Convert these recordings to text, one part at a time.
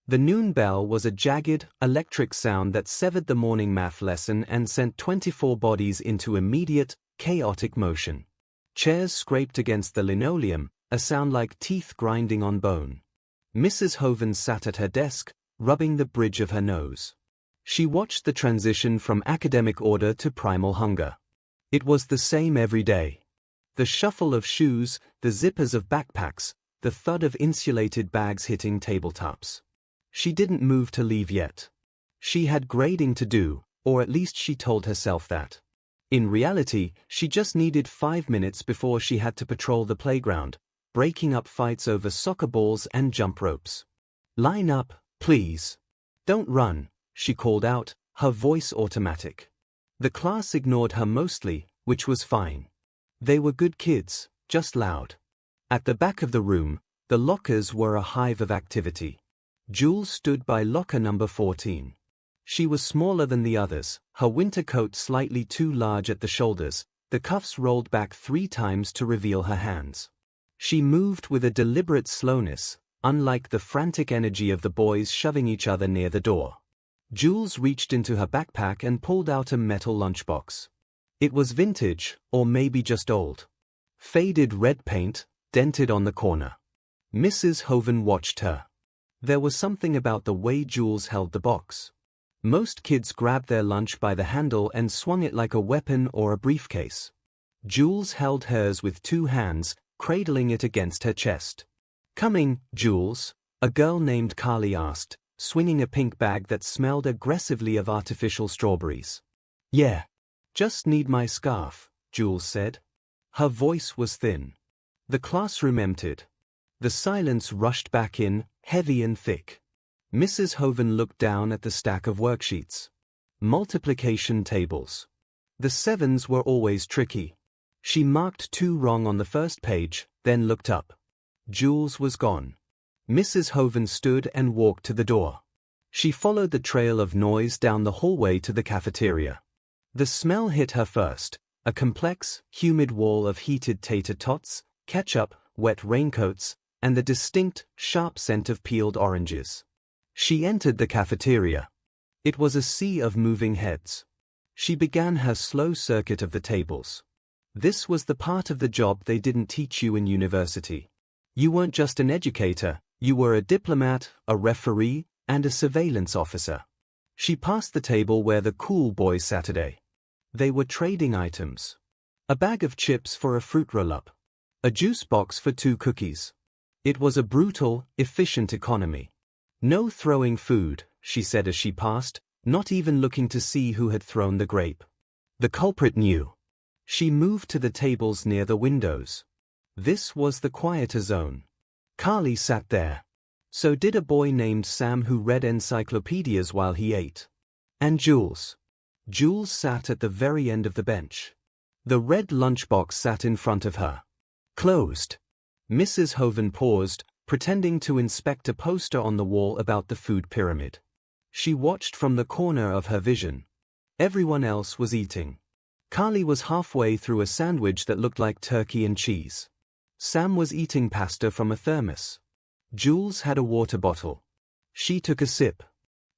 The noon bell was a jagged, electric sound that severed the morning math lesson and sent 24 bodies into immediate, chaotic motion. Chairs scraped against the linoleum, a sound like teeth grinding on bone. Mrs. Hovan sat at her desk, rubbing the bridge of her nose. She watched the transition from academic order to primal hunger. It was the same every day. The shuffle of shoes, the zippers of backpacks, the thud of insulated bags hitting tabletops. She didn't move to leave yet. She had grading to do, or at least she told herself that. In reality, she just needed 5 minutes before she had to patrol the playground, breaking up fights over soccer balls and jump ropes. "Line up, please. Don't run," she called out, her voice automatic. The class ignored her mostly, which was fine. They were good kids, just loud. At the back of the room, the lockers were a hive of activity. Jules stood by locker number 14. She was smaller than the others, her winter coat slightly too large at the shoulders, the cuffs rolled back 3 times to reveal her hands. She moved with a deliberate slowness, unlike the frantic energy of the boys shoving each other near the door. Jules reached into her backpack and pulled out a metal lunchbox. It was vintage, or maybe just old. Faded red paint, dented on the corner. Mrs. Hovan watched her. There was something about the way Jules held the box. Most kids grabbed their lunch by the handle and swung it like a weapon or a briefcase. Jules held hers with 2 hands, cradling it against her chest. "Coming, Jules?" a girl named Carly asked, swinging a pink bag that smelled aggressively of artificial strawberries. "Yeah. Just need my scarf," Jules said. Her voice was thin. The classroom emptied. The silence rushed back in, heavy and thick. Mrs. Hovan looked down at the stack of worksheets. Multiplication tables. The 7s were always tricky. She marked 2 wrong on the first page, then looked up. Jules was gone. Mrs. Hovan stood and walked to the door. She followed the trail of noise down the hallway to the cafeteria. The smell hit her first, a complex, humid wall of heated tater tots, ketchup, wet raincoats, and the distinct, sharp scent of peeled oranges. She entered the cafeteria. It was a sea of moving heads. She began her slow circuit of the tables. This was the part of the job they didn't teach you in university. You weren't just an educator, you were a diplomat, a referee, and a surveillance officer. She passed the table where the cool boys sat today. They were trading items. A bag of chips for a fruit roll-up. A juice box for 2 cookies. It was a brutal, efficient economy. "No throwing food," she said as she passed, not even looking to see who had thrown the grape. The culprit knew. She moved to the tables near the windows. This was the quieter zone. Carly sat there. So did a boy named Sam who read encyclopedias while he ate. And Jules. Jules sat at the very end of the bench. The red lunchbox sat in front of her. Closed. Mrs. Hovan paused, pretending to inspect a poster on the wall about the food pyramid. She watched from the corner of her vision. Everyone else was eating. Carly was halfway through a sandwich that looked like turkey and cheese. Sam was eating pasta from a thermos. Jules had a water bottle. She took a sip.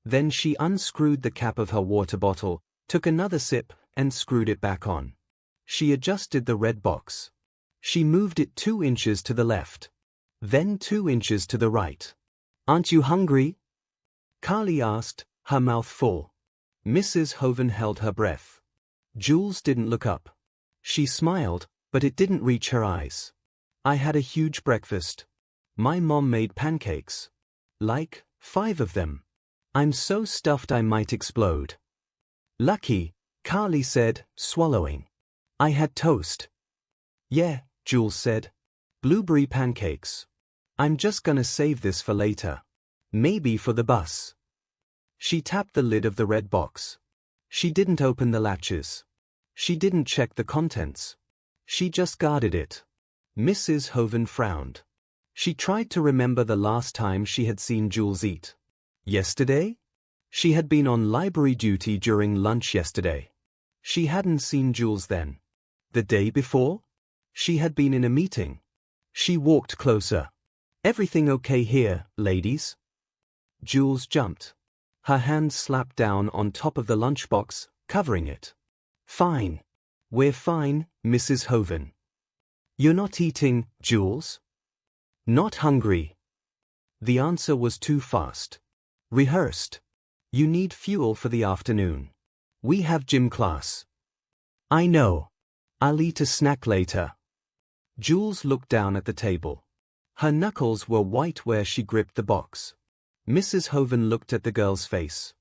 Then she unscrewed the cap of her water bottle, took another sip, and screwed it back on. She adjusted the red box. She moved it 2 inches to the left. Then 2 inches to the right. "Aren't you hungry?" Carly asked, her mouth full. Mrs. Hovan held her breath. Jules didn't look up. She smiled, but it didn't reach her eyes. "I had a huge breakfast. My mom made pancakes. Like, 5 of them. I'm so stuffed I might explode." "Lucky," Carly said, swallowing. "I had toast." "Yeah," Jules said. "Blueberry pancakes. I'm just gonna save this for later. Maybe for the bus." She tapped the lid of the red box. She didn't open the latches. She didn't check the contents. She just guarded it. Mrs. Hovan frowned. She tried to remember the last time she had seen Jules eat. Yesterday? She had been on library duty during lunch yesterday. She hadn't seen Jules then. The day before? She had been in a meeting. She walked closer. "Everything okay here, ladies?" Jules jumped. Her hand slapped down on top of the lunchbox, covering it. Fine. We're fine, Mrs. Hovan. You're not eating, Jules? Not hungry. The answer was too fast. Rehearsed. You need fuel for the afternoon. We have gym class. I know. I'll eat a snack later. Jules looked down at the table. Her knuckles were white where she gripped the box. Mrs. Hovan looked at the girl's face.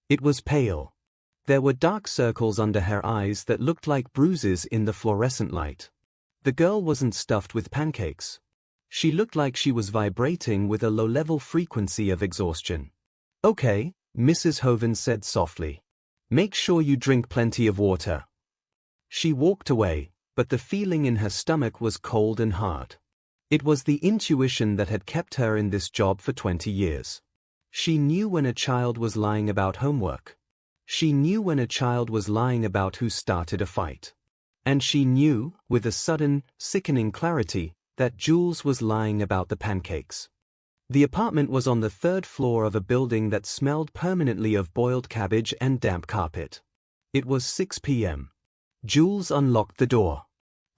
It was pale. There were dark circles under her eyes that looked like bruises in the fluorescent light. The girl wasn't stuffed with pancakes. She looked like she was vibrating with a low-level frequency of exhaustion. Okay, Mrs. Hovan said softly. Make sure you drink plenty of water. She walked away, but the feeling in her stomach was cold and hard. It was the intuition that had kept her in this job for 20 years. She knew when a child was lying about homework. She knew when a child was lying about who started a fight. And she knew, with a sudden, sickening clarity, that Jules was lying about the pancakes. The apartment was on the 3rd floor of a building that smelled permanently of boiled cabbage and damp carpet. It was 6 p.m. Jules unlocked the door.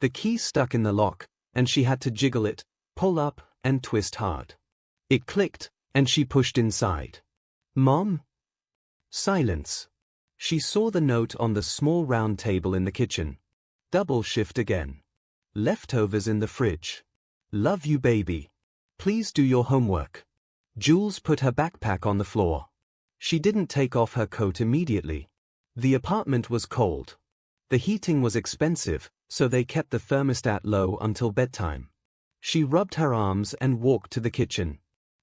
The key stuck in the lock, and she had to jiggle it, pull up, and twist hard. It clicked, and she pushed inside. Mom? Silence. She saw the note on the small round table in the kitchen. Double shift again. Leftovers in the fridge. Love you, baby. Please do your homework. Jules put her backpack on the floor. She didn't take off her coat immediately. The apartment was cold. The heating was expensive, so they kept the thermostat low until bedtime. She rubbed her arms and walked to the kitchen.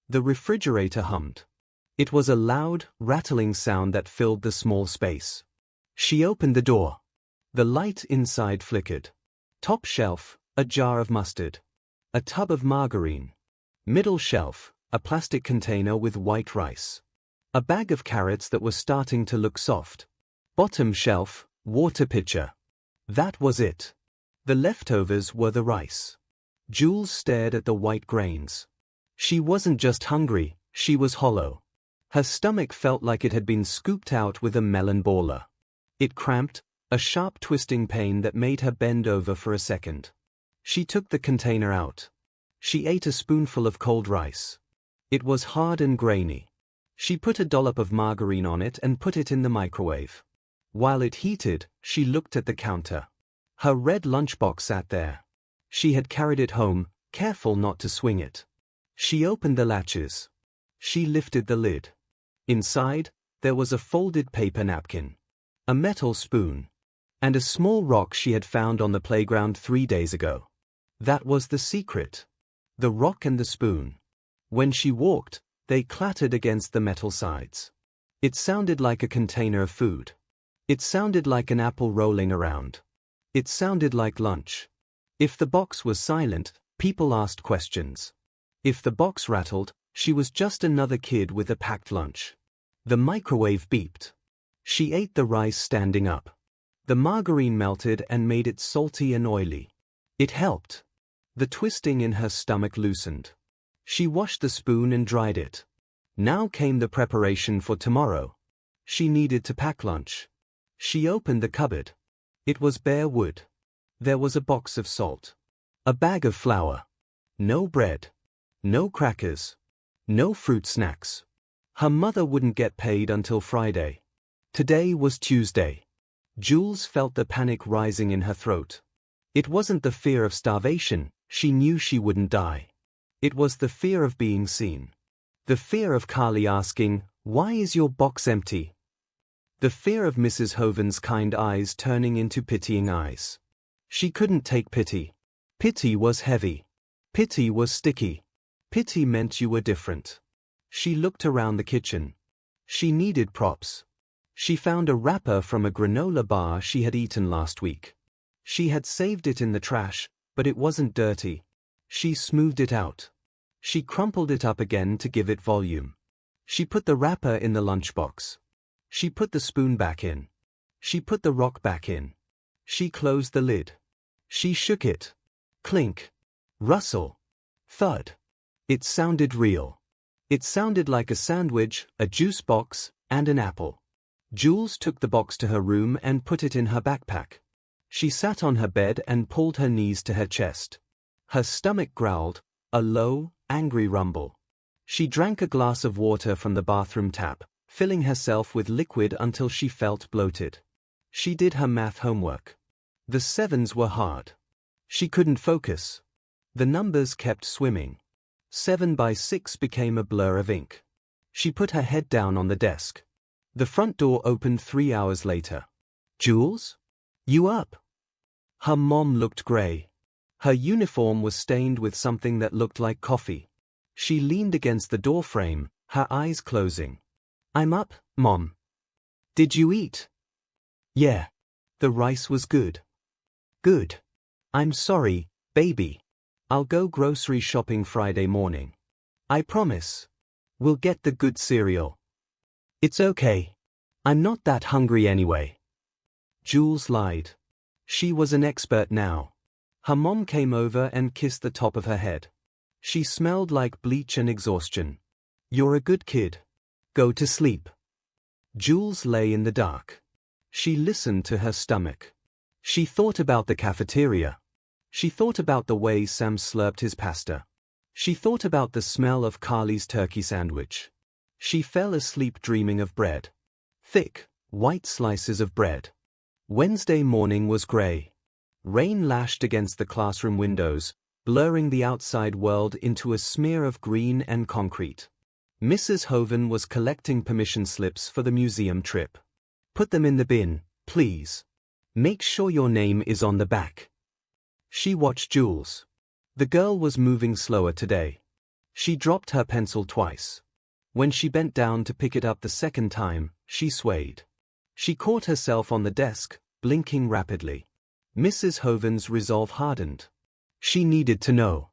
The refrigerator hummed. It was a loud, rattling sound that filled the small space. She opened the door. The light inside flickered. Top shelf, a jar of mustard. A tub of margarine. Middle shelf, a plastic container with white rice. A bag of carrots that was starting to look soft. Bottom shelf, water pitcher. That was it. The leftovers were the rice. Jules stared at the white grains. She wasn't just hungry, she was hollow. Her stomach felt like it had been scooped out with a melon baller. It cramped, a sharp twisting pain that made her bend over for a second. She took the container out. She ate a spoonful of cold rice. It was hard and grainy. She put a dollop of margarine on it and put it in the microwave. While it heated, she looked at the counter. Her red lunchbox sat there. She had carried it home, careful not to swing it. She opened the latches. She lifted the lid. Inside, there was a folded paper napkin, a metal spoon, and a small rock she had found on the playground 3 days ago. That was the secret. The rock and the spoon. When she walked, they clattered against the metal sides. It sounded like a container of food. It sounded like an apple rolling around. It sounded like lunch. If the box was silent, people asked questions. If the box rattled, she was just another kid with a packed lunch. The microwave beeped. She ate the rice standing up. The margarine melted and made it salty and oily. It helped. The twisting in her stomach loosened. She washed the spoon and dried it. Now came the preparation for tomorrow. She needed to pack lunch. She opened the cupboard. It was bare wood. There was a box of salt. A bag of flour. No bread. No crackers. No fruit snacks. Her mother wouldn't get paid until Friday. Today was Tuesday. Jules felt the panic rising in her throat. It wasn't the fear of starvation, she knew she wouldn't die. It was the fear of being seen. The fear of Carly asking, "Why is your box empty?" The fear of Mrs. Hovan's kind eyes turning into pitying eyes. She couldn't take pity. Pity was heavy. Pity was sticky. Pity meant you were different. She looked around the kitchen. She needed props. She found a wrapper from a granola bar she had eaten last week. She had saved it in the trash, but it wasn't dirty. She smoothed it out. She crumpled it up again to give it volume. She put the wrapper in the lunchbox. She put the spoon back in. She put the rock back in. She closed the lid. She shook it. Clink. Rustle. Thud. It sounded real. It sounded like a sandwich, a juice box, and an apple. Jules took the box to her room and put it in her backpack. She sat on her bed and pulled her knees to her chest. Her stomach growled, a low, angry rumble. She drank a glass of water from the bathroom tap, filling herself with liquid until she felt bloated. She did her math homework. The 7s were hard. She couldn't focus. The numbers kept swimming. 7 by 6 became a blur of ink. She put her head down on the desk. The front door opened 3 hours later. Jules? You up? Her mom looked grey. Her uniform was stained with something that looked like coffee. She leaned against the doorframe, her eyes closing. I'm up, Mom. Did you eat? Yeah. The rice was good. Good. I'm sorry, baby. I'll go grocery shopping Friday morning. I promise. We'll get the good cereal. It's okay. I'm not that hungry anyway. Jules lied. She was an expert now. Her mom came over and kissed the top of her head. She smelled like bleach and exhaustion. You're a good kid. Go to sleep. Jules lay in the dark. She listened to her stomach. She thought about the cafeteria. She thought about the way Sam slurped his pasta. She thought about the smell of Carly's turkey sandwich. She fell asleep dreaming of bread. Thick, white slices of bread. Wednesday morning was grey. Rain lashed against the classroom windows, blurring the outside world into a smear of green and concrete. Mrs. Hovan was collecting permission slips for the museum trip. Put them in the bin, please. Make sure your name is on the back. She watched Jules. The girl was moving slower today. She dropped her pencil twice. When she bent down to pick it up the second time, she swayed. She caught herself on the desk, blinking rapidly. Mrs. Hovan's resolve hardened. She needed to know.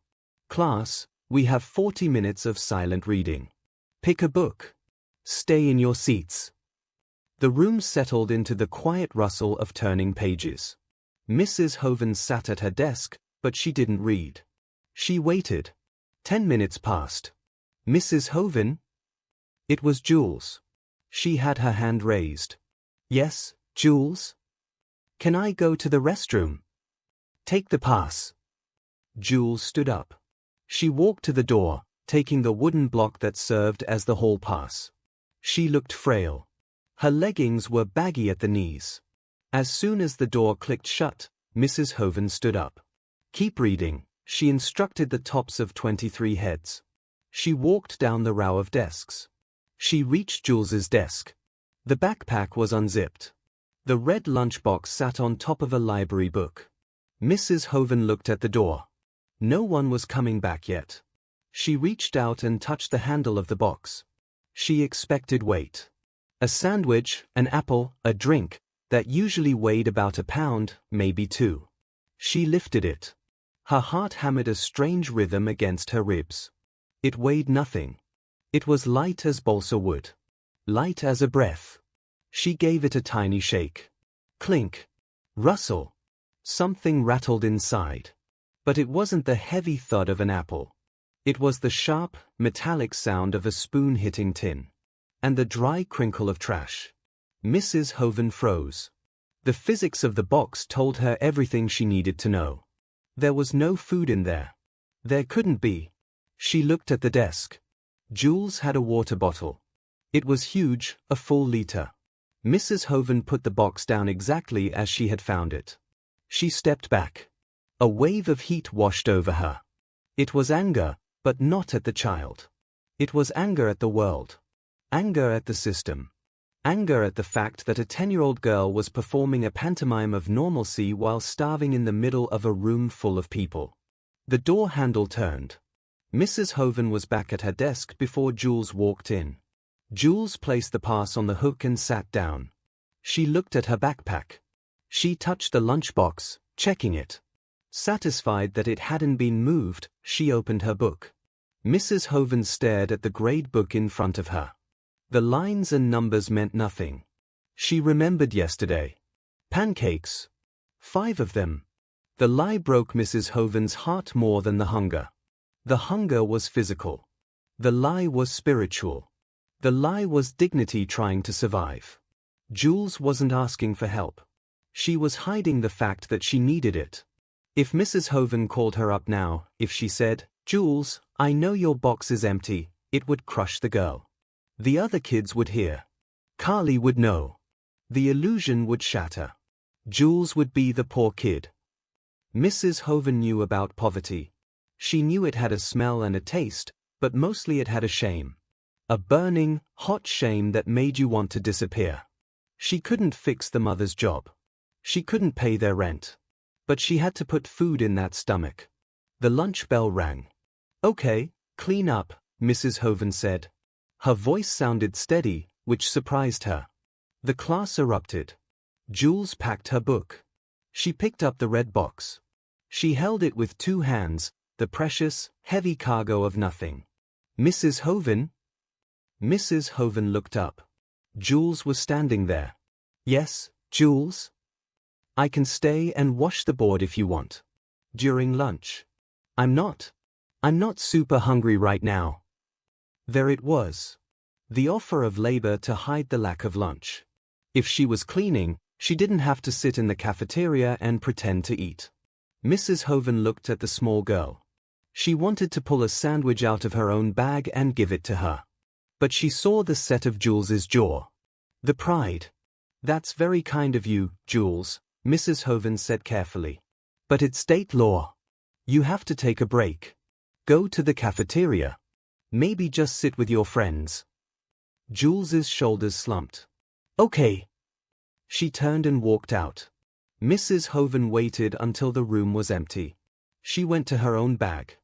Class, we have 40 minutes of silent reading. Pick a book. Stay in your seats. The room settled into the quiet rustle of turning pages. Mrs. Hovan sat at her desk, but she didn't read. She waited. 10 minutes passed. Mrs. Hovan? It was Jules. She had her hand raised. Yes, Jules? Can I go to the restroom? Take the pass. Jules stood up. She walked to the door, taking the wooden block that served as the hall pass. She looked frail. Her leggings were baggy at the knees. As soon as the door clicked shut, Mrs. Hovan stood up. Keep reading, she instructed the tops of 23 heads. She walked down the row of desks. She reached Jules's desk. The backpack was unzipped. The red lunchbox sat on top of a library book. Mrs. Hovan looked at the door. No one was coming back yet. She reached out and touched the handle of the box. She expected weight. A sandwich, an apple, a drink, that usually weighed about a pound, maybe 2. She lifted it. Her heart hammered a strange rhythm against her ribs. It weighed nothing. It was light as balsa wood. Light as a breath. She gave it a tiny shake. Clink. Rustle. Something rattled inside. But it wasn't the heavy thud of an apple. It was the sharp, metallic sound of a spoon hitting tin. And the dry crinkle of trash. Mrs. Hovan froze. The physics of the box told her everything she needed to know. There was no food in there. There couldn't be. She looked at the desk. Jules had a water bottle. It was huge, a full liter. Mrs. Hovan put the box down exactly as she had found it. She stepped back. A wave of heat washed over her. It was anger, but not at the child. It was anger at the world. Anger at the system. Anger at the fact that a 10-year-old girl was performing a pantomime of normalcy while starving in the middle of a room full of people. The door handle turned. Mrs. Hovan was back at her desk before Jules walked in. Jules placed the pass on the hook and sat down. She looked at her backpack. She touched the lunchbox, checking it. Satisfied that it hadn't been moved, she opened her book. Mrs. Hovan stared at the grade book in front of her. The lines and numbers meant nothing. She remembered yesterday. Pancakes. 5 of them. The lie broke Mrs. Hovan's heart more than the hunger. The hunger was physical. The lie was spiritual. The lie was dignity trying to survive. Jules wasn't asking for help. She was hiding the fact that she needed it. If Mrs. Hovan called her up now, if she said, "Jules, I know your box is empty," it would crush the girl. The other kids would hear. Carly would know. The illusion would shatter. Jules would be the poor kid. Mrs. Hovan knew about poverty. She knew it had a smell and a taste, but mostly it had a shame. A burning, hot shame that made you want to disappear. She couldn't fix the mother's job. She couldn't pay their rent. But she had to put food in that stomach. The lunch bell rang. "Okay, clean up," Mrs. Hovan said. Her voice sounded steady, which surprised her. The class erupted. Jules packed her book. She picked up the red box. She held it with two hands, the precious, heavy cargo of nothing. "Mrs. Hovan?" Mrs. Hovan looked up. Jules was standing there. "Yes, Jules? I can stay and wash the board if you want. During lunch. I'm not super hungry right now." There it was. The offer of labor to hide the lack of lunch. If she was cleaning, she didn't have to sit in the cafeteria and pretend to eat. Mrs. Hovan looked at the small girl. She wanted to pull a sandwich out of her own bag and give it to her. But she saw the set of Jules's jaw. The pride. "That's very kind of you, Jules," Mrs. Hovan said carefully. "But it's state law. You have to take a break. Go to the cafeteria. Maybe just sit with your friends." Jules's shoulders slumped. "Okay." She turned and walked out. Mrs. Hovan waited until the room was empty. She went to her own bag.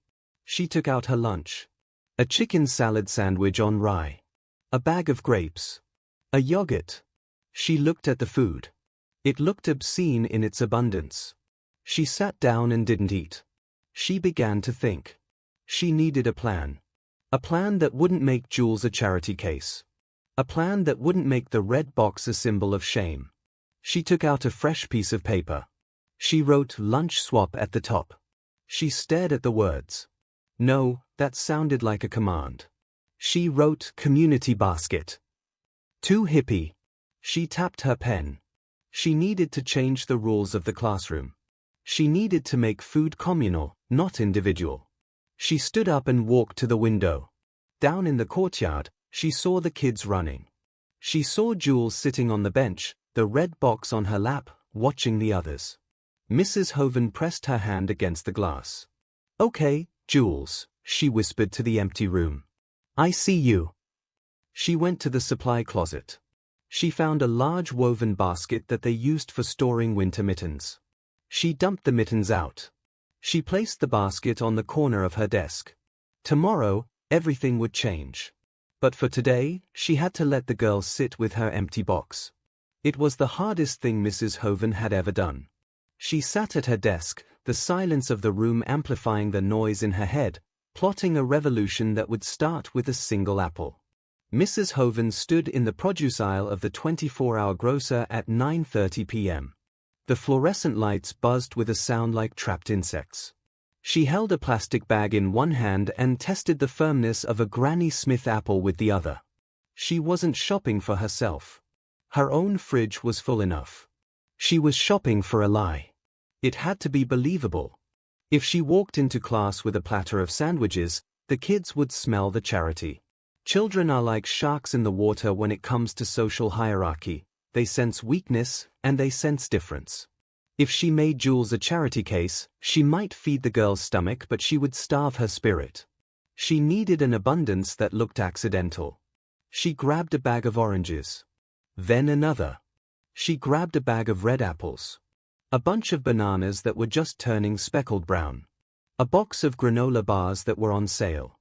She took out her lunch. A chicken salad sandwich on rye. A bag of grapes. A yogurt. She looked at the food. It looked obscene in its abundance. She sat down and didn't eat. She began to think. She needed a plan. A plan that wouldn't make Jules a charity case. A plan that wouldn't make the red box a symbol of shame. She took out a fresh piece of paper. She wrote "lunch swap" at the top. She stared at the words. No, that sounded like a command. She wrote "community basket." Too hippie. She tapped her pen. She needed to change the rules of the classroom. She needed to make food communal, not individual. She stood up and walked to the window. Down in the courtyard, she saw the kids running. She saw Jules sitting on the bench, the red box on her lap, watching the others. Mrs. Hovan pressed her hand against the glass. "Okay, Jules," she whispered to the empty room. "I see you." She went to the supply closet. She found a large woven basket that they used for storing winter mittens. She dumped the mittens out. She placed the basket on the corner of her desk. Tomorrow, everything would change. But for today, she had to let the girl sit with her empty box. It was the hardest thing Mrs. Hovan had ever done. She sat at her desk, the silence of the room amplifying the noise in her head, plotting a revolution that would start with a single apple. Mrs. Hovan stood in the produce aisle of the 24-hour grocer at 9:30 p.m. The fluorescent lights buzzed with a sound like trapped insects. She held a plastic bag in one hand and tested the firmness of a Granny Smith apple with the other. She wasn't shopping for herself. Her own fridge was full enough. She was shopping for a lie. It had to be believable. If she walked into class with a platter of sandwiches, the kids would smell the charity. Children are like sharks in the water when it comes to social hierarchy. They sense weakness, and they sense difference. If she made Jules a charity case, she might feed the girl's stomach, but she would starve her spirit. She needed an abundance that looked accidental. She grabbed a bag of oranges. Then another. She grabbed a bag of red apples. A bunch of bananas that were just turning speckled brown. A box of granola bars that were on sale.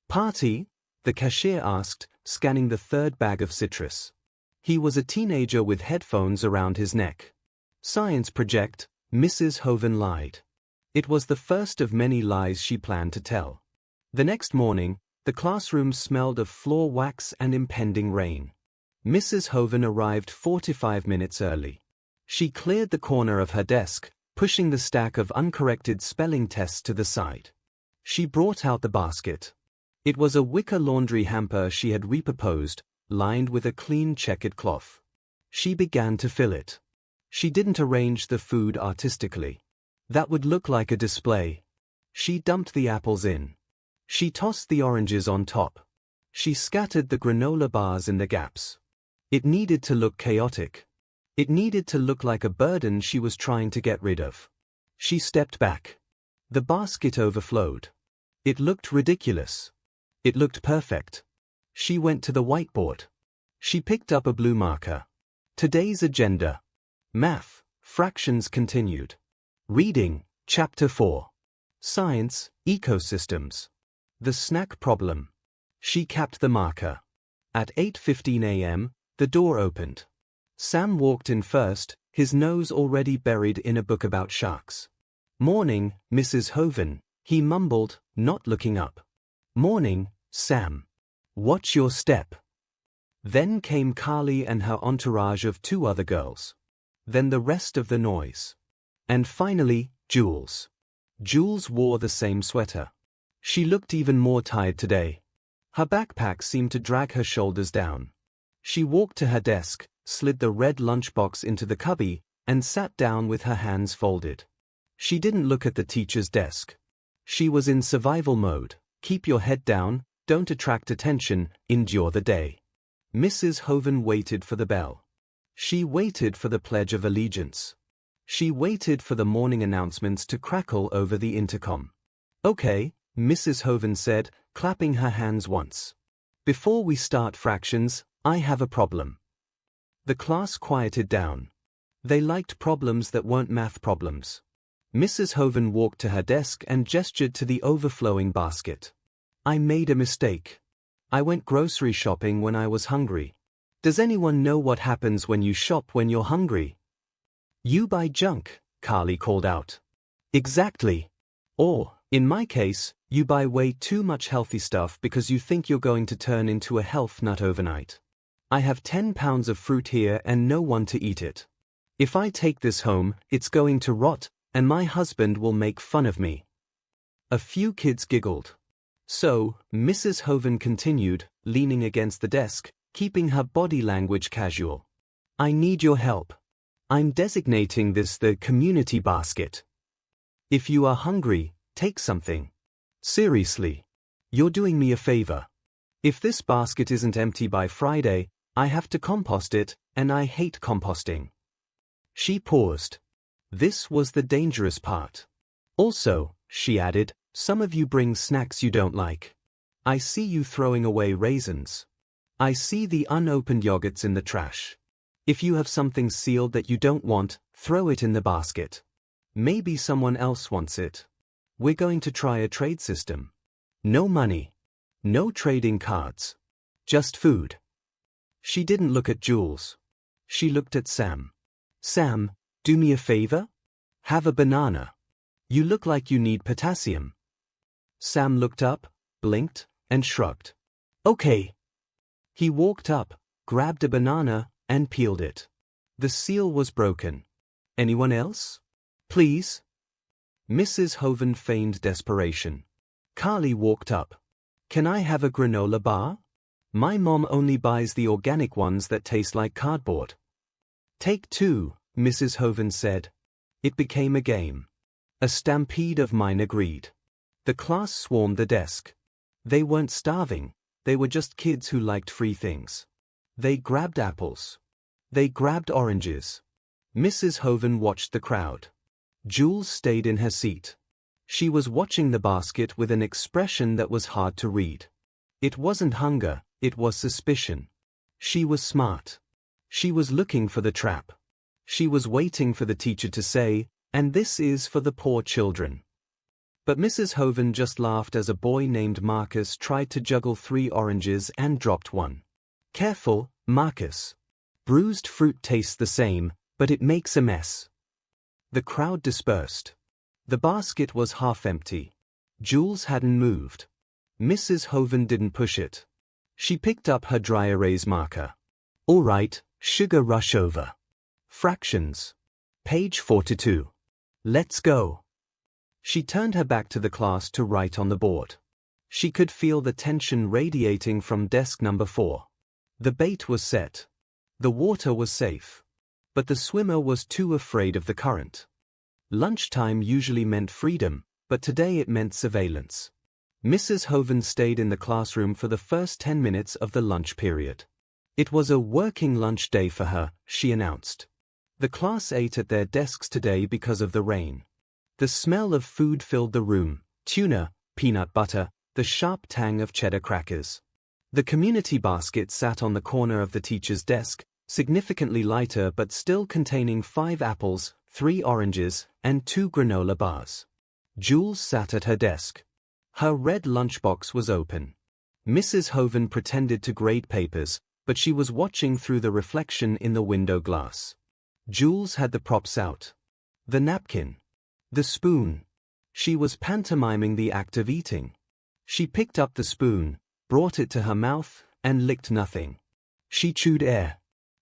"Party?" the cashier asked, scanning the third bag of citrus. He was a teenager with headphones around his neck. "Science project," Mrs. Hovan lied. It was the first of many lies she planned to tell. The next morning, the classroom smelled of floor wax and impending rain. Mrs. Hovan arrived 45 minutes early. She cleared the corner of her desk, pushing the stack of uncorrected spelling tests to the side. She brought out the basket. It was a wicker laundry hamper she had repurposed, lined with a clean checkered cloth. She began to fill it. She didn't arrange the food artistically. That would look like a display. She dumped the apples in. She tossed the oranges on top. She scattered the granola bars in the gaps. It needed to look chaotic. It needed to look like a burden she was trying to get rid of. She stepped back. The basket overflowed. It looked ridiculous. It looked perfect. She went to the whiteboard. She picked up a blue marker. Today's agenda. Math, fractions continued. Reading, Chapter 4. Science, ecosystems. The snack problem. She capped the marker. At 8:15 a.m., the door opened. Sam walked in first, his nose already buried in a book about sharks. "Morning, Mrs. Hovan," he mumbled, not looking up. "Morning, Sam. Watch your step." Then came Carly and her entourage of 2 other girls. Then the rest of the noise. And finally, Jules. Jules wore the same sweater. She looked even more tired today. Her backpack seemed to drag her shoulders down. She walked to her desk, slid the red lunchbox into the cubby, and sat down with her hands folded. She didn't look at the teacher's desk. She was in survival mode. Keep your head down, don't attract attention, endure the day. Mrs. Hovan waited for the bell. She waited for the Pledge of Allegiance. She waited for the morning announcements to crackle over the intercom. "Okay," Mrs. Hovan said, clapping her hands once. "Before we start fractions, I have a problem." The class quieted down. They liked problems that weren't math problems. Mrs. Hovan walked to her desk and gestured to the overflowing basket. "I made a mistake. I went grocery shopping when I was hungry. Does anyone know what happens when you shop when you're hungry?" "You buy junk," Carly called out. "Exactly. Or, in my case, you buy way too much healthy stuff because you think you're going to turn into a health nut overnight. I have 10 pounds of fruit here and no one to eat it. If I take this home, it's going to rot, and my husband will make fun of me." A few kids giggled. So, Mrs. Hovan continued, leaning against the desk, keeping her body language casual. "I need your help. I'm designating this the community basket. If you are hungry, take something. Seriously. You're doing me a favor. If this basket isn't empty by Friday, I have to compost it, and I hate composting." She paused. This was the dangerous part. "Also," she added, "some of you bring snacks you don't like. I see you throwing away raisins. I see the unopened yogurts in the trash. If you have something sealed that you don't want, throw it in the basket. Maybe someone else wants it. We're going to try a trade system. No money. No trading cards. Just food." She didn't look at Jules. She looked at Sam. "Sam, do me a favor? Have a banana. You look like you need potassium." Sam looked up, blinked, and shrugged. "Okay." He walked up, grabbed a banana, and peeled it. The seal was broken. "Anyone else? Please?" Mrs. Hovan feigned desperation. Carly walked up. "Can I have a granola bar? My mom only buys the organic ones that taste like cardboard." "Take 2, Mrs. Hovan said. It became a game. A stampede of minor greed. The class swarmed the desk. They weren't starving, they were just kids who liked free things. They grabbed apples. They grabbed oranges. Mrs. Hovan watched the crowd. Jules stayed in her seat. She was watching the basket with an expression that was hard to read. It wasn't hunger, it was suspicion. She was smart. She was looking for the trap. She was waiting for the teacher to say, "And this is for the poor children." But Mrs. Hovan just laughed as a boy named Marcus tried to juggle 3 oranges and dropped one. "Careful, Marcus. Bruised fruit tastes the same, but it makes a mess." The crowd dispersed. The basket was half empty. Jules hadn't moved. Mrs. Hovan didn't push it. She picked up her dry erase marker. "All right, sugar rush over. Fractions. Page 42. Let's go." She turned her back to the class to write on the board. She could feel the tension radiating from desk number 4. The bait was set. The water was safe. But the swimmer was too afraid of the current. Lunchtime usually meant freedom, but today it meant surveillance. Mrs. Hovan stayed in the classroom for the first 10 minutes of the lunch period. It was a working lunch day for her, she announced. The class ate at their desks today because of the rain. The smell of food filled the room: tuna, peanut butter, the sharp tang of cheddar crackers. The community basket sat on the corner of the teacher's desk, significantly lighter but still containing 5 apples, 3 oranges, and 2 granola bars. Jules sat at her desk. Her red lunchbox was open. Mrs. Hovan pretended to grade papers, but she was watching through the reflection in the window glass. Jules had the props out. The napkin. The spoon. She was pantomiming the act of eating. She picked up the spoon, brought it to her mouth, and licked nothing. She chewed air.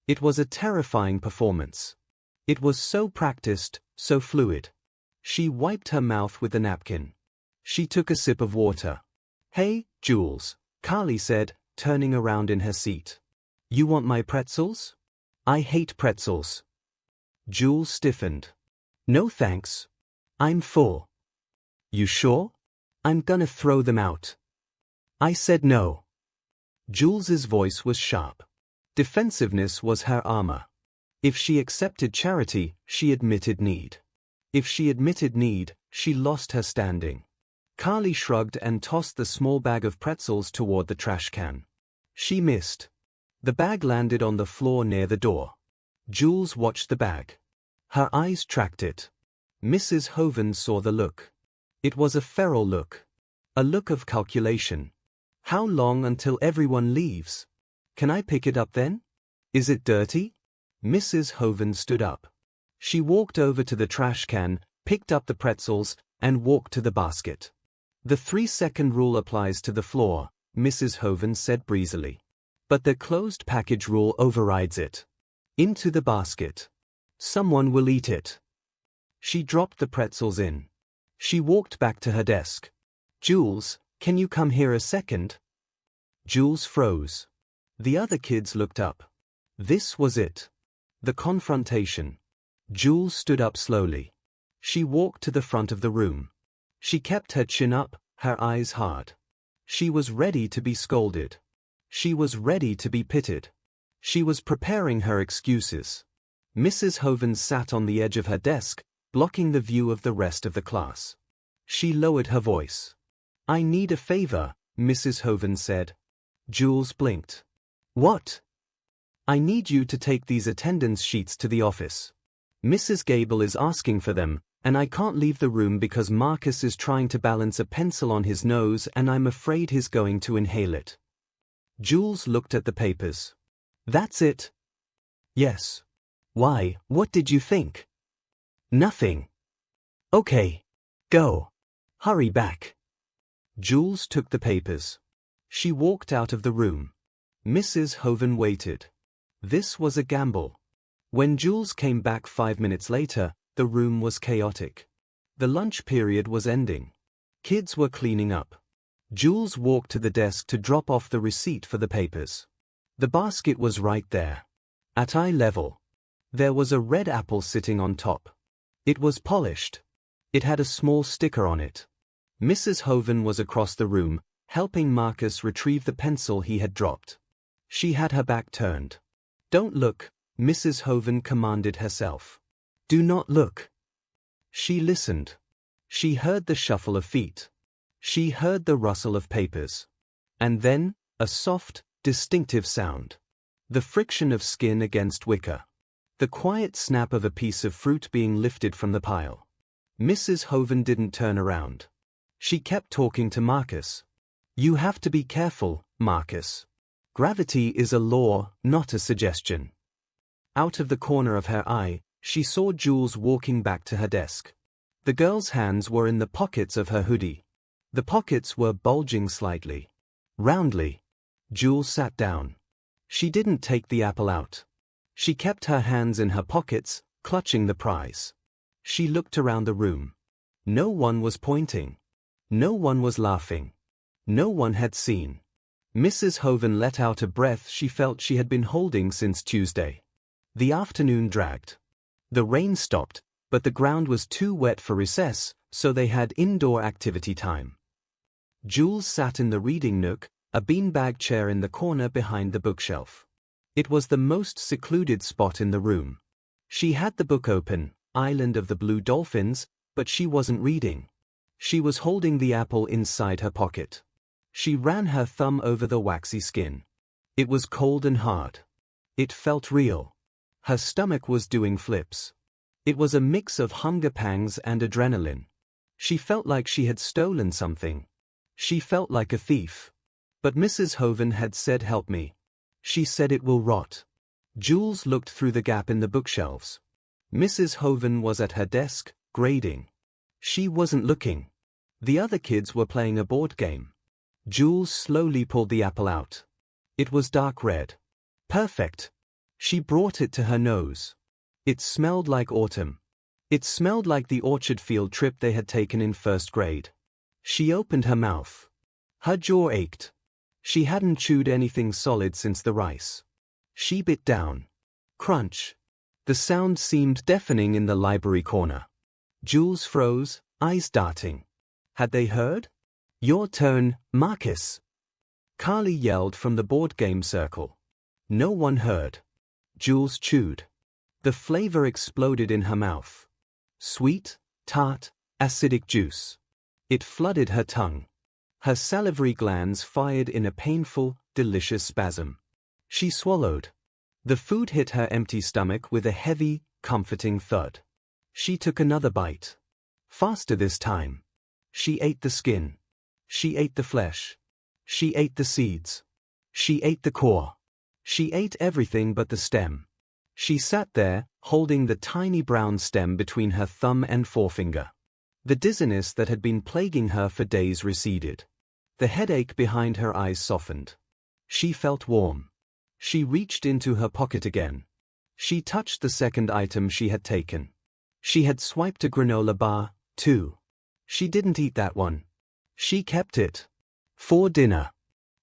It was a terrifying performance. It was so practiced, so fluid. She wiped her mouth with the napkin. She took a sip of water. "Hey, Jules," Carly said, turning around in her seat. "You want my pretzels?" "I hate pretzels." Jules stiffened. "No thanks. I'm full." "You sure?" "I'm gonna throw them out." "I said no." Jules's voice was sharp. Defensiveness was her armor. If she accepted charity, she admitted need. If she admitted need, she lost her standing. Carly shrugged and tossed the small bag of pretzels toward the trash can. She missed. The bag landed on the floor near the door. Jules watched the bag. Her eyes tracked it. Mrs. Hovan saw the look. It was a feral look. A look of calculation. How long until everyone leaves? Can I pick it up then? Is it dirty? Mrs. Hovan stood up. She walked over to the trash can, picked up the pretzels, and walked to the basket. The 3-second rule applies to the floor, Mrs. Hovan said breezily. But the closed package rule overrides it. Into the basket. Someone will eat it. She dropped the pretzels in. She walked back to her desk. "Jules, can you come here a second?" Jules froze. The other kids looked up. This was it. The confrontation. Jules stood up slowly. She walked to the front of the room. She kept her chin up, her eyes hard. She was ready to be scolded. She was ready to be pitted. She was preparing her excuses. Mrs. Hovan sat on the edge of her desk, blocking the view of the rest of the class. She lowered her voice. "I need a favor," Mrs. Hovan said. Jules blinked. "What?" "I need you to take these attendance sheets to the office. Mrs. Gable is asking for them, and I can't leave the room because Marcus is trying to balance a pencil on his nose and I'm afraid he's going to inhale it." Jules looked at the papers. "That's it?" "Yes." "Why, what did you think?" "Nothing." "Okay. Go. Hurry back." Jules took the papers. She walked out of the room. Mrs. Hovan waited. This was a gamble. When Jules came back 5 minutes later, the room was chaotic. The lunch period was ending. Kids were cleaning up. Jules walked to the desk to drop off the receipt for the papers. The basket was right there. At eye level. There was a red apple sitting on top. It was polished. It had a small sticker on it. Mrs. Hovan was across the room, helping Marcus retrieve the pencil he had dropped. She had her back turned. "Don't look," Mrs. Hovan commanded herself. "Do not look." She listened. She heard the shuffle of feet. She heard the rustle of papers. And then, a soft, distinctive sound. The friction of skin against wicker. The quiet snap of a piece of fruit being lifted from the pile. Mrs. Hovan didn't turn around. She kept talking to Marcus. "You have to be careful, Marcus. Gravity is a law, not a suggestion." Out of the corner of her eye, she saw Jules walking back to her desk. The girl's hands were in the pockets of her hoodie. The pockets were bulging slightly. Roundly. Jules sat down. She didn't take the apple out. She kept her hands in her pockets, clutching the prize. She looked around the room. No one was pointing. No one was laughing. No one had seen. Mrs. Hovan let out a breath she felt she had been holding since Tuesday. The afternoon dragged. The rain stopped, but the ground was too wet for recess, so they had indoor activity time. Jules sat in the reading nook, a beanbag chair in the corner behind the bookshelf. It was the most secluded spot in the room. She had the book open, Island of the Blue Dolphins, but she wasn't reading. She was holding the apple inside her pocket. She ran her thumb over the waxy skin. It was cold and hard. It felt real. Her stomach was doing flips. It was a mix of hunger pangs and adrenaline. She felt like she had stolen something. She felt like a thief. But Mrs. Hovan had said, "Help me." She said it will rot. Jules looked through the gap in the bookshelves. Mrs. Hovan was at her desk, grading. She wasn't looking. The other kids were playing a board game. Jules slowly pulled the apple out. It was dark red. Perfect. She brought it to her nose. It smelled like autumn. It smelled like the orchard field trip they had taken in first grade. She opened her mouth. Her jaw ached. She hadn't chewed anything solid since the rice. She bit down. Crunch. The sound seemed deafening in the library corner. Jules froze, eyes darting. Had they heard? "Your turn, Marcus," Carly yelled from the board game circle. No one heard. Jules chewed. The flavor exploded in her mouth. Sweet, tart, acidic juice. It flooded her tongue. Her salivary glands fired in a painful, delicious spasm. She swallowed. The food hit her empty stomach with a heavy, comforting thud. She took another bite. Faster this time. She ate the skin. She ate the flesh. She ate the seeds. She ate the core. She ate everything but the stem. She sat there, holding the tiny brown stem between her thumb and forefinger. The dizziness that had been plaguing her for days receded. The headache behind her eyes softened. She felt warm. She reached into her pocket again. She touched the second item she had taken. She had swiped a granola bar, too. She didn't eat that one. She kept it. For dinner.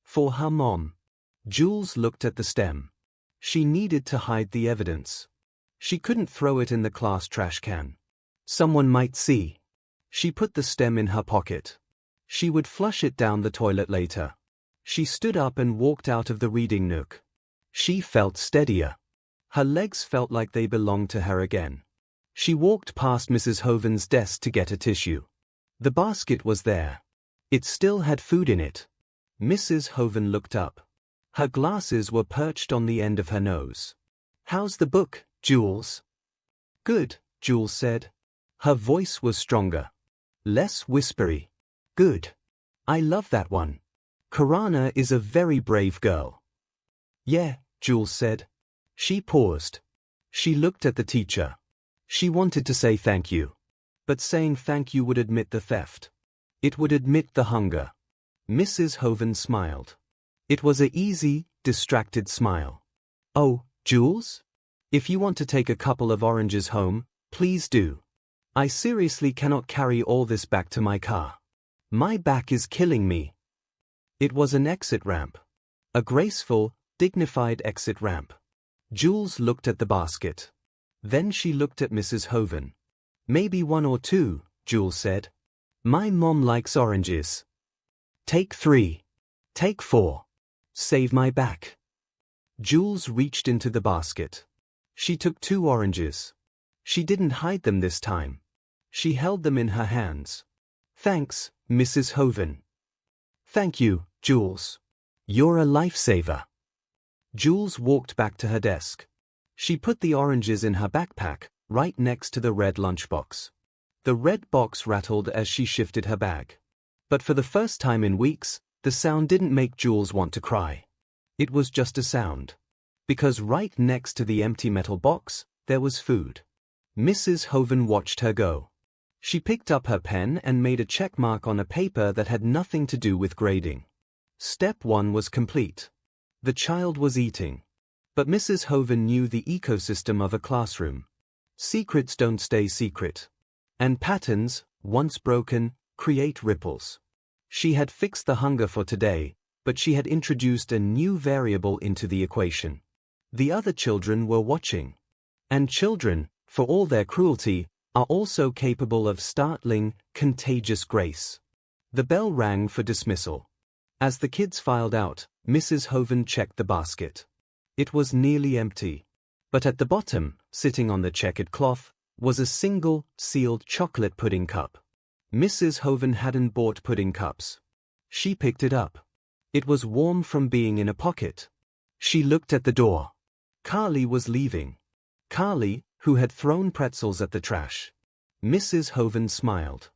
For her mom. Jules looked at the stem. She needed to hide the evidence. She couldn't throw it in the class trash can. Someone might see. She put the stem in her pocket. She would flush it down the toilet later. She stood up and walked out of the reading nook. She felt steadier. Her legs felt like they belonged to her again. She walked past Mrs. Hovan's desk to get a tissue. The basket was there. It still had food in it. Mrs. Hovan looked up. Her glasses were perched on the end of her nose. "How's the book, Jules?" "Good," Jules said. Her voice was stronger. Less whispery. "Good. I love that one. Karana is a very brave girl." "Yeah," Jules said. She paused. She looked at the teacher. She wanted to say thank you. But saying thank you would admit the theft. It would admit the hunger. Mrs. Hovan smiled. It was an easy, distracted smile. "Oh, Jules? If you want to take a couple of oranges home, please do. I seriously cannot carry all this back to my car. My back is killing me." It was an exit ramp. A graceful, dignified exit ramp. Jules looked at the basket. Then she looked at Mrs. Hovan. "Maybe one or two," Jules said. "My mom likes oranges." "Take 3. Take 4. Save my back." Jules reached into the basket. She took 2 oranges. She didn't hide them this time. She held them in her hands. "Thanks, Mrs. Hovan." "Thank you, Jules. You're a lifesaver." Jules walked back to her desk. She put the oranges in her backpack, right next to the red lunchbox. The red box rattled as she shifted her bag. But for the first time in weeks, the sound didn't make Jules want to cry. It was just a sound. Because right next to the empty metal box, there was food. Mrs. Hovan watched her go. She picked up her pen and made a check mark on a paper that had nothing to do with grading. Step 1 was complete. The child was eating. But Mrs. Hovan knew the ecosystem of a classroom. Secrets don't stay secret. And patterns, once broken, create ripples. She had fixed the hunger for today, but she had introduced a new variable into the equation. The other children were watching. And children, for all their cruelty, are also capable of startling, contagious grace. The bell rang for dismissal. As the kids filed out, Mrs. Hovan checked the basket. It was nearly empty. But at the bottom, sitting on the checkered cloth, was a single, sealed chocolate pudding cup. Mrs. Hovan hadn't bought pudding cups. She picked it up. It was warm from being in a pocket. She looked at the door. Carly was leaving. Carly, who had thrown pretzels at the trash. Mrs. Hovan smiled.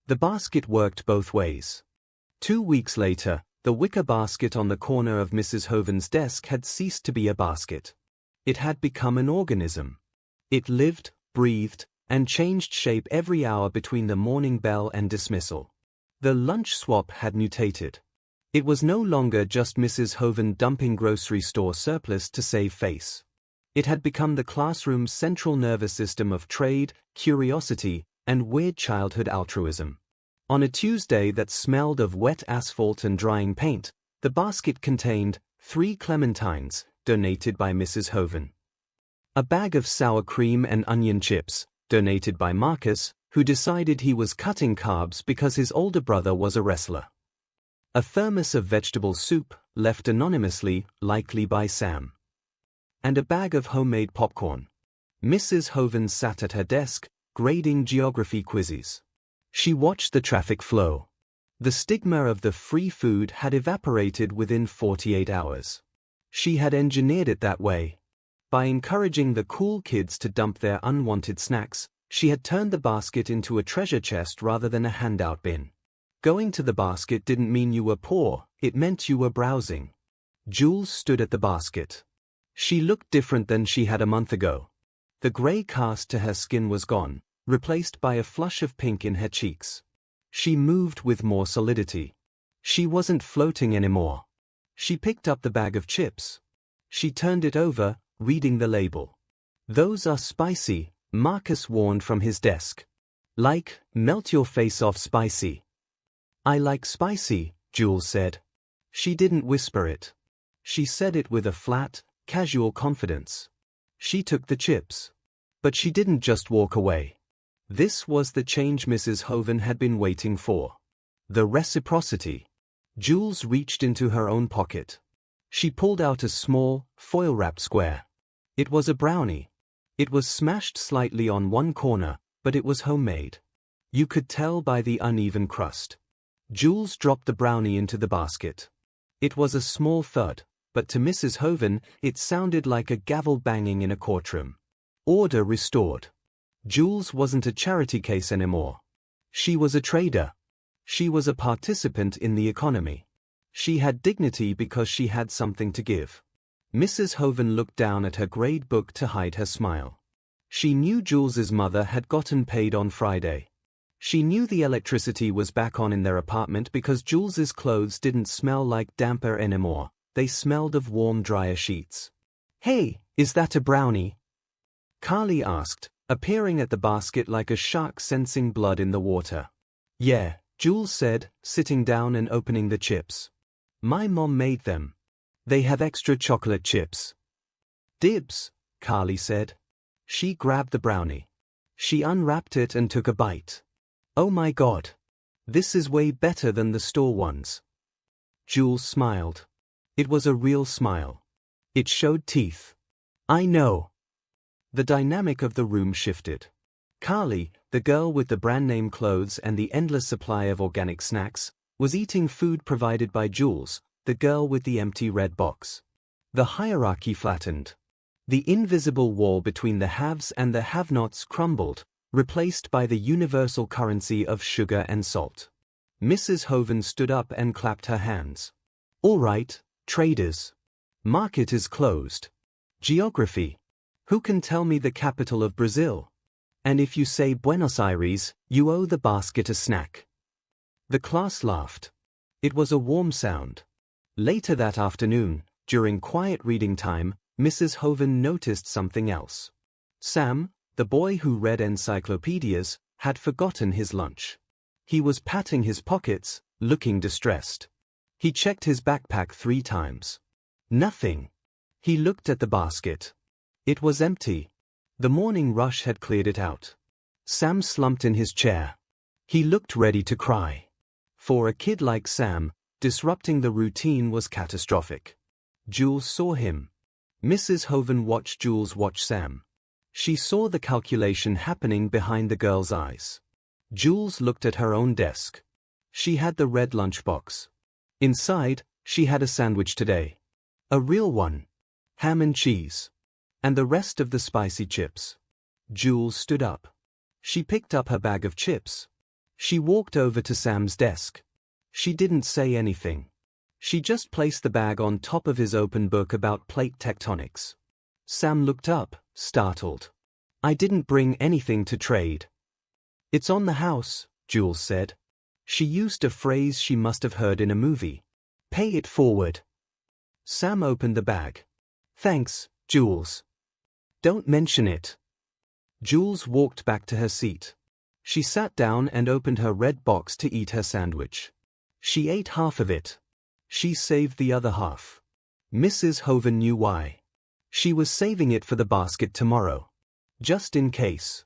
The basket worked both ways. 2 weeks later, the wicker basket on the corner of Mrs. Hovan's desk had ceased to be a basket. It had become an organism. It lived, breathed, and changed shape every hour between the morning bell and dismissal. The lunch swap had mutated. It was no longer just Mrs. Hovan dumping grocery store surplus to save face. It had become the classroom's central nervous system of trade, curiosity, and weird childhood altruism. On a Tuesday that smelled of wet asphalt and drying paint, the basket contained 3 clementines, donated by Mrs. Hovan. A bag of sour cream and onion chips, donated by Marcus, who decided he was cutting carbs because his older brother was a wrestler. A thermos of vegetable soup, left anonymously, likely by Sam. And a bag of homemade popcorn. Mrs. Hovan sat at her desk, grading geography quizzes. She watched the traffic flow. The stigma of the free food had evaporated within 48 hours. She had engineered it that way. By encouraging the cool kids to dump their unwanted snacks, she had turned the basket into a treasure chest rather than a handout bin. Going to the basket didn't mean you were poor, it meant you were browsing. Jules stood at the basket. She looked different than she had a month ago. The gray cast to her skin was gone, replaced by a flush of pink in her cheeks. She moved with more solidity. She wasn't floating anymore. She picked up the bag of chips. She turned it over, reading the label. "Those are spicy," Marcus warned from his desk. "Like, melt your face off spicy." "I like spicy," Jules said. She didn't whisper it. She said it with a flat, casual confidence. She took the chips. But she didn't just walk away. This was the change Mrs. Hovan had been waiting for. The reciprocity. Jules reached into her own pocket. She pulled out a small, foil-wrapped square. It was a brownie. It was smashed slightly on one corner, but it was homemade. You could tell by the uneven crust. Jules dropped the brownie into the basket. It was a small thud, but to Mrs. Hovan, it sounded like a gavel banging in a courtroom. Order restored. Jules wasn't a charity case anymore. She was a trader. She was a participant in the economy. She had dignity because she had something to give. Mrs. Hovan looked down at her grade book to hide her smile. She knew Jules's mother had gotten paid on Friday. She knew the electricity was back on in their apartment because Jules's clothes didn't smell like damper anymore. They smelled of warm dryer sheets. "Hey, is that a brownie?" Carly asked, appearing at the basket like a shark sensing blood in the water. "Yeah," Jules said, sitting down and opening the chips. "My mom made them. They have extra chocolate chips." "Dibs," Carly said. She grabbed the brownie. She unwrapped it and took a bite. "Oh my God. This is way better than the store ones." Jules smiled. It was a real smile. It showed teeth. "I know." The dynamic of the room shifted. Carly, the girl with the brand-name clothes and the endless supply of organic snacks, was eating food provided by Jules, the girl with the empty red box. The hierarchy flattened. The invisible wall between the haves and the have-nots crumbled, replaced by the universal currency of sugar and salt. Mrs. Hovan stood up and clapped her hands. "All right, traders. Market is closed. Geography. Who can tell me the capital of Brazil? And if you say Buenos Aires, you owe the basket a snack." The class laughed. It was a warm sound. Later that afternoon, during quiet reading time, Mrs. Hovan noticed something else. Sam, the boy who read encyclopedias, had forgotten his lunch. He was patting his pockets, looking distressed. He checked his backpack 3 times. Nothing. He looked at the basket. It was empty. The morning rush had cleared it out. Sam slumped in his chair. He looked ready to cry. For a kid like Sam, disrupting the routine was catastrophic. Jules saw him. Mrs. Hovan watched Jules watch Sam. She saw the calculation happening behind the girl's eyes. Jules looked at her own desk. She had the red lunchbox. Inside, she had a sandwich today. A real one. Ham and cheese. And the rest of the spicy chips. Jules stood up. She picked up her bag of chips. She walked over to Sam's desk. She didn't say anything. She just placed the bag on top of his open book about plate tectonics. Sam looked up, startled. I didn't bring anything to trade. It's on the house, Jules said. She used a phrase she must have heard in a movie. Pay it forward. Sam opened the bag. Thanks, Jules. Don't mention it. Jules walked back to her seat. She sat down and opened her red box to eat her sandwich. She ate half of it. She saved the other half. Mrs. Hovan knew why. She was saving it for the basket tomorrow. Just in case.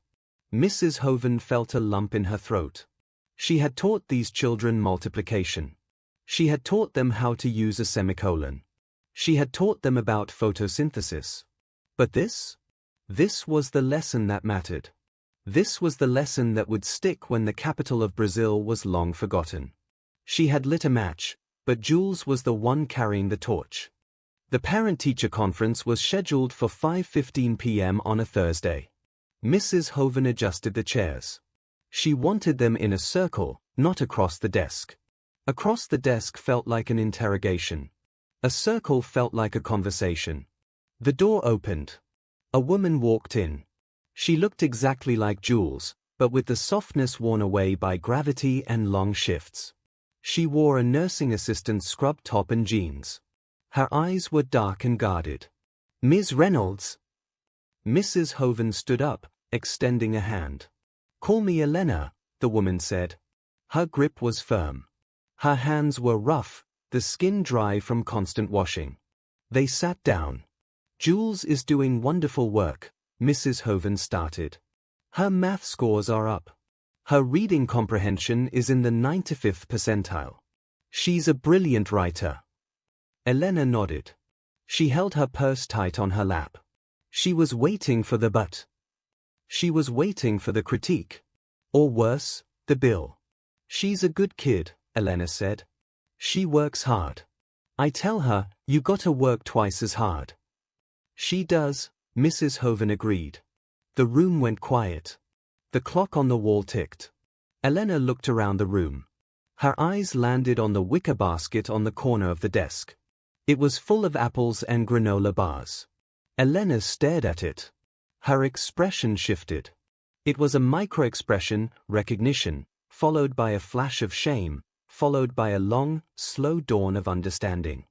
Mrs. Hovan felt a lump in her throat. She had taught these children multiplication. She had taught them how to use a semicolon. She had taught them about photosynthesis. But this? This was the lesson that mattered. This was the lesson that would stick when the capital of Brazil was long forgotten. She had lit a match, but Jules was the one carrying the torch. The parent-teacher conference was scheduled for 5:15 p.m. on a Thursday. Mrs. Hovan adjusted the chairs. She wanted them in a circle, not across the desk. Across the desk felt like an interrogation. A circle felt like a conversation. The door opened. A woman walked in. She looked exactly like Jules, but with the softness worn away by gravity and long shifts. She wore a nursing assistant's scrub top and jeans. Her eyes were dark and guarded. Ms. Reynolds. Mrs. Hovan stood up, extending a hand. Call me Elena, the woman said. Her grip was firm. Her hands were rough, the skin dry from constant washing. They sat down. Jules is doing wonderful work, Mrs. Hovan started. Her math scores are up. Her reading comprehension is in the 95th percentile. She's a brilliant writer. Elena nodded. She held her purse tight on her lap. She was waiting for the but. She was waiting for the critique. Or worse, the bill. She's a good kid, Elena said. She works hard. I tell her, you gotta work twice as hard. She does, Mrs. Hovan agreed. The room went quiet. The clock on the wall ticked. Elena looked around the room. Her eyes landed on the wicker basket on the corner of the desk. It was full of apples and granola bars. Elena stared at it. Her expression shifted. It was a micro-expression, recognition, followed by a flash of shame, followed by a long, slow dawn of understanding.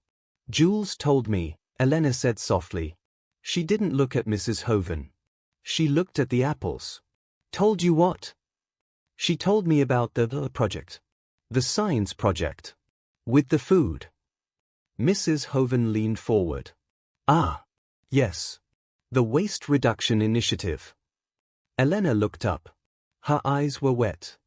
Jules told me, Elena said softly. She didn't look at Mrs. Hovan. She looked at the apples. Told you what? She told me about the project. The science project. With the food. Mrs. Hovan leaned forward. Ah, yes. The waste reduction initiative. Elena looked up. Her eyes were wet.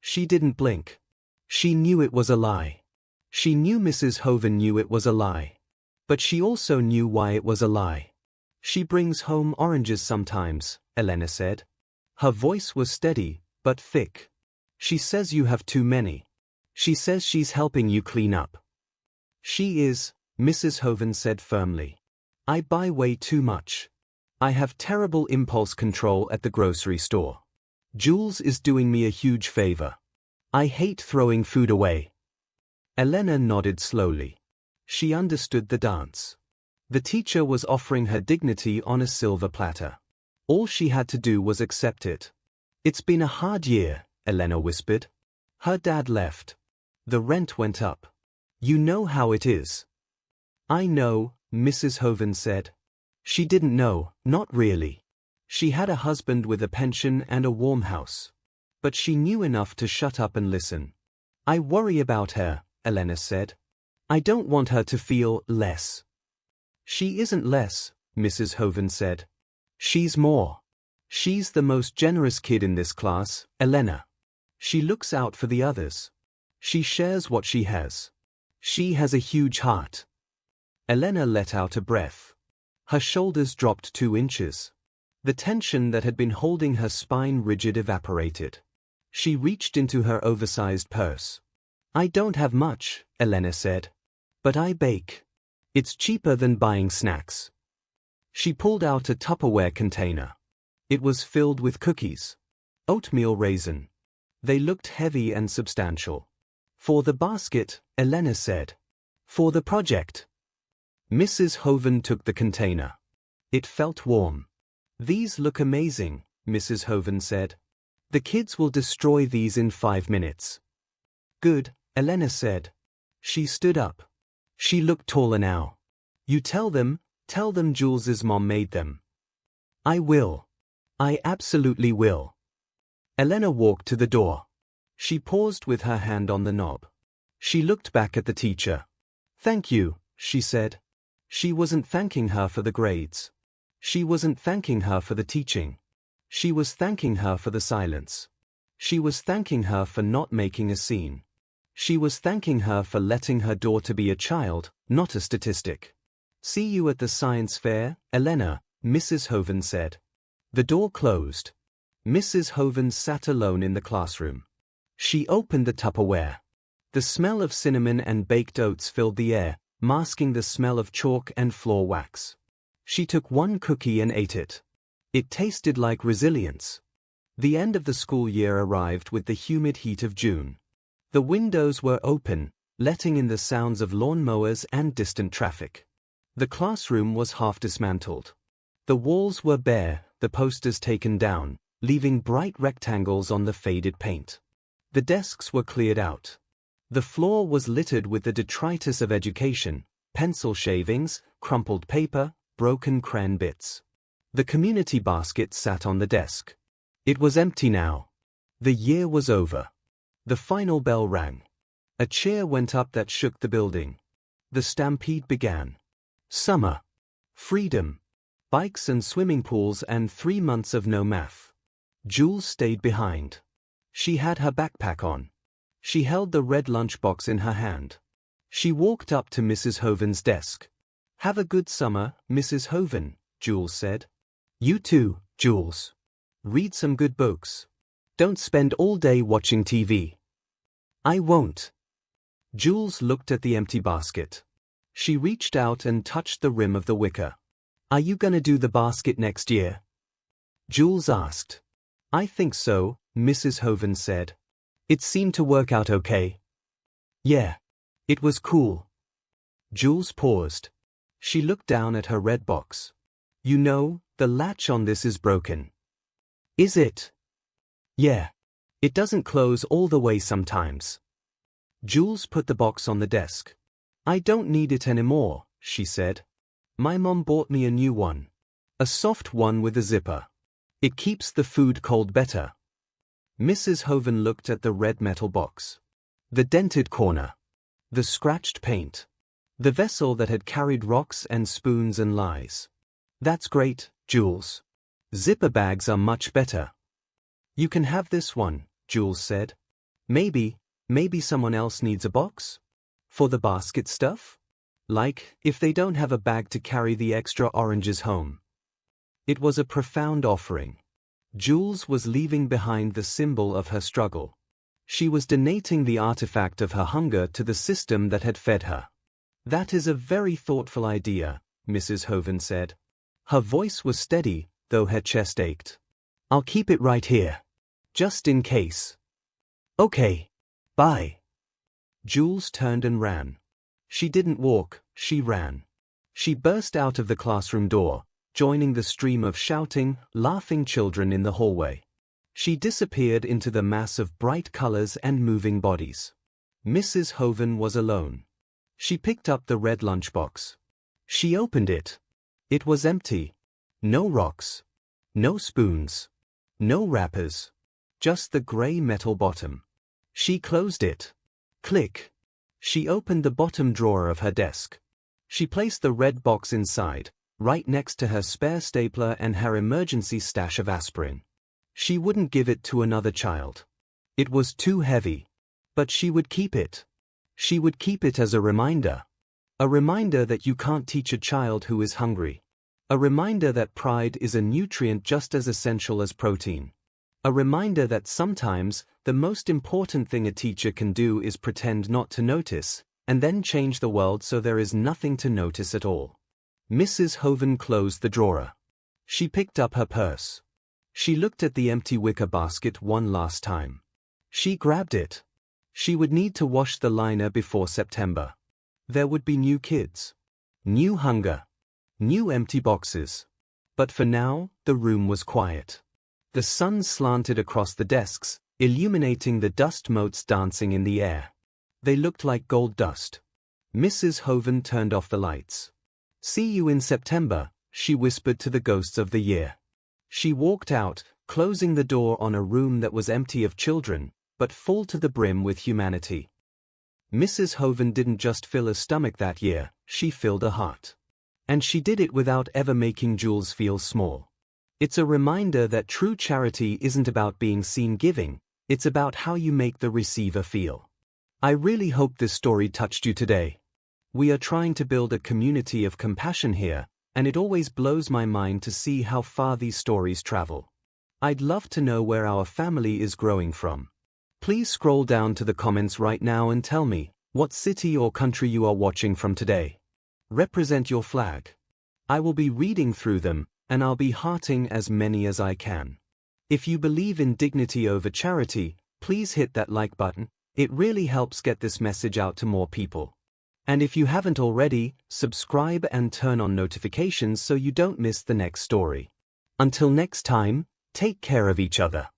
She didn't blink. She knew it was a lie. She knew Mrs. Hovan knew it was a lie. But she also knew why it was a lie. She brings home oranges sometimes, Elena said. Her voice was steady, but thick. She says you have too many. She says she's helping you clean up. She is, Mrs. Hovan said firmly. I buy way too much. I have terrible impulse control at the grocery store. Jules is doing me a huge favor. I hate throwing food away. Elena nodded slowly. She understood the dance. The teacher was offering her dignity on a silver platter. All she had to do was accept it. It's been a hard year, Elena whispered. Her dad left. The rent went up. You know how it is. I know, Mrs. Hovan said. She didn't know, not really. She had a husband with a pension and a warm house. But she knew enough to shut up and listen. I worry about her, Elena said. I don't want her to feel less. She isn't less, Mrs. Hovan said. She's more. She's the most generous kid in this class, Elena. She looks out for the others. She shares what she has. She has a huge heart. Elena let out a breath. Her shoulders dropped 2 inches. The tension that had been holding her spine rigid evaporated. She reached into her oversized purse. I don't have much, Elena said. But I bake. It's cheaper than buying snacks. She pulled out a Tupperware container. It was filled with cookies. Oatmeal raisin. They looked heavy and substantial. For the basket, Elena said. For the project. Mrs. Hovan took the container. It felt warm. These look amazing, Mrs. Hovan said. The kids will destroy these in 5 minutes. Good, Elena said. She stood up. She looked taller now. You tell them Jules's mom made them. I will. I absolutely will. Elena walked to the door. She paused with her hand on the knob. She looked back at the teacher. Thank you, she said. She wasn't thanking her for the grades. She wasn't thanking her for the teaching. She was thanking her for the silence. She was thanking her for not making a scene. She was thanking her for letting her daughter be a child, not a statistic. See you at the science fair, Elena, Mrs. Hovan said. The door closed. Mrs. Hovan sat alone in the classroom. She opened the Tupperware. The smell of cinnamon and baked oats filled the air, masking the smell of chalk and floor wax. She took one cookie and ate it. It tasted like resilience. The end of the school year arrived with the humid heat of June. The windows were open, letting in the sounds of lawnmowers and distant traffic. The classroom was half dismantled. The walls were bare, the posters taken down, leaving bright rectangles on the faded paint. The desks were cleared out. The floor was littered with the detritus of education, pencil shavings, crumpled paper, broken crayon bits. The community basket sat on the desk. It was empty now. The year was over. The final bell rang. A cheer went up that shook the building. The stampede began. Summer. Freedom. Bikes and swimming pools and 3 months of no math. Jules stayed behind. She had her backpack on. She held the red lunchbox in her hand. She walked up to Mrs. Hovan's desk. Have a good summer, Mrs. Hovan, Jules said. You too, Jules. Read some good books. Don't spend all day watching TV. I won't. Jules looked at the empty basket. She reached out and touched the rim of the wicker. Are you gonna do the basket next year? Jules asked. I think so, Mrs. Hovan said. It seemed to work out okay. Yeah. It was cool. Jules paused. She looked down at her red box. You know, the latch on this is broken. Is it? Yeah. It doesn't close all the way sometimes. Jules put the box on the desk. I don't need it anymore, she said. My mom bought me a new one. A soft one with a zipper. It keeps the food cold better. Mrs. Hovan looked at the red metal box. The dented corner. The scratched paint. The vessel that had carried rocks and spoons and lies. That's great, Jules. Zipper bags are much better. You can have this one, Jules said. Maybe someone else needs a box? For the basket stuff? Like, if they don't have a bag to carry the extra oranges home. It was a profound offering. Jules was leaving behind the symbol of her struggle. She was donating the artifact of her hunger to the system that had fed her. That is a very thoughtful idea, Mrs. Hovan said. Her voice was steady, though her chest ached. I'll keep it right here. Just in case. Okay. Bye. Jules turned and ran. She didn't walk, she ran. She burst out of the classroom door, joining the stream of shouting, laughing children in the hallway. She disappeared into the mass of bright colors and moving bodies. Mrs. Hovan was alone. She picked up the red lunchbox. She opened it. It was empty. No rocks. No spoons. No wrappers. Just the gray metal bottom. She closed it. Click. She opened the bottom drawer of her desk. She placed the red box inside, right next to her spare stapler and her emergency stash of aspirin. She wouldn't give it to another child. It was too heavy. But she would keep it. She would keep it as a reminder. A reminder that you can't teach a child who is hungry. A reminder that pride is a nutrient just as essential as protein. A reminder that sometimes, the most important thing a teacher can do is pretend not to notice, and then change the world so there is nothing to notice at all. Mrs. Hovan closed the drawer. She picked up her purse. She looked at the empty wicker basket one last time. She grabbed it. She would need to wash the liner before September. There would be new kids. New hunger. New empty boxes. But for now, the room was quiet. The sun slanted across the desks, illuminating the dust motes dancing in the air. They looked like gold dust. Mrs. Hovan turned off the lights. "See you in September," she whispered to the ghosts of the year. She walked out, closing the door on a room that was empty of children, but full to the brim with humanity. Mrs. Hovan didn't just fill a stomach that year, she filled a heart. And she did it without ever making Jules feel small. It's a reminder that true charity isn't about being seen giving, it's about how you make the receiver feel. I really hope this story touched you today. We are trying to build a community of compassion here, and it always blows my mind to see how far these stories travel. I'd love to know where our family is growing from. Please scroll down to the comments right now and tell me what city or country you are watching from today. Represent your flag. I will be reading through them, and I'll be hearting as many as I can. If you believe in dignity over charity, please hit that like button. It really helps get this message out to more people. And if you haven't already, subscribe and turn on notifications so you don't miss the next story. Until next time, take care of each other.